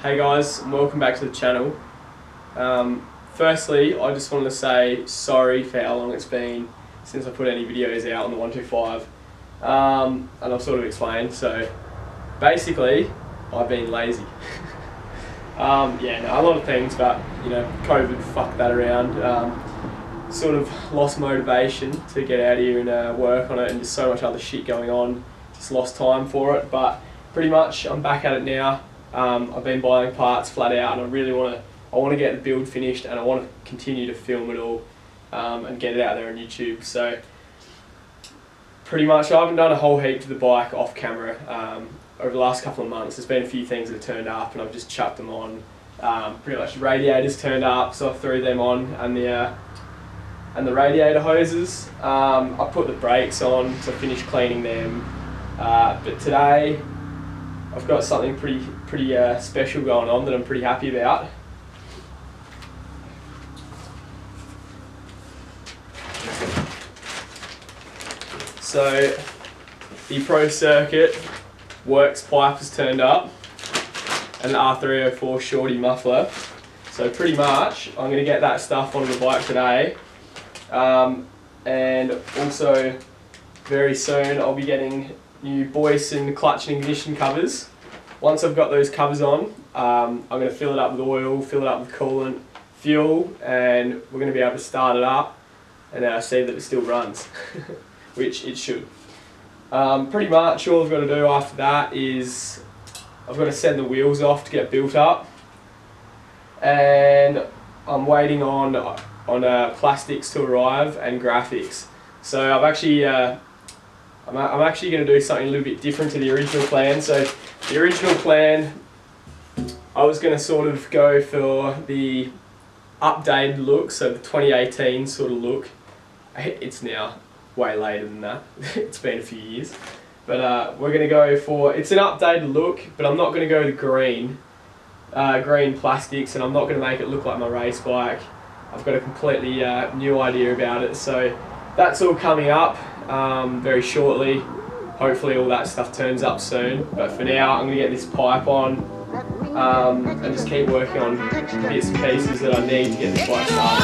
Hey guys, and welcome back to the channel. Firstly, I just wanted to say sorry for how long it's been since I put any videos out on the 125. And I've sort of explained. So basically, I've been lazy. A lot of things, but COVID fucked that around. Sort of lost motivation to get out here and work on it, and just so much other shit going on. Just lost time for it, but pretty much I'm back at it now. I've been buying parts flat out, and I want to get the build finished, and I want to continue to film it all and get it out there on YouTube. So pretty much I haven't done a whole heap to the bike off camera over the last couple of months. There's been a few things that have turned up, and I've just chucked them on. Pretty much the radiators turned up, so I threw them on, and the radiator hoses. I put the brakes on to finish cleaning them. But today I've got something pretty special going on that I'm pretty happy about. So the Pro Circuit Works pipe has turned up, and the R304 Shorty muffler. So pretty much I'm going to get that stuff onto the bike today. And also very soon I'll be getting new Boyce and clutch and ignition covers. Once I've got those covers on, I'm going to fill it up with oil, fill it up with coolant, fuel, and we're going to be able to start it up and see that it still runs, which it should. Pretty much all I've got to do after that is I've got to send the wheels off to get built up, and I'm waiting on plastics to arrive and graphics. So I'm actually going to do something a little bit different to the original plan. So the original plan, I was going to sort of go for the updated look, so the 2018 sort of look. It's now way later than that. It's been a few years. But we're going to go for, it's an updated look, but I'm not going to go the green plastics, and I'm not going to make it look like my race bike. I've got a completely new idea about it, so that's all coming up very shortly. Hopefully all that stuff turns up soon, but for now I'm going to get this pipe on and just keep working on bits and pieces that I need to get this bike started.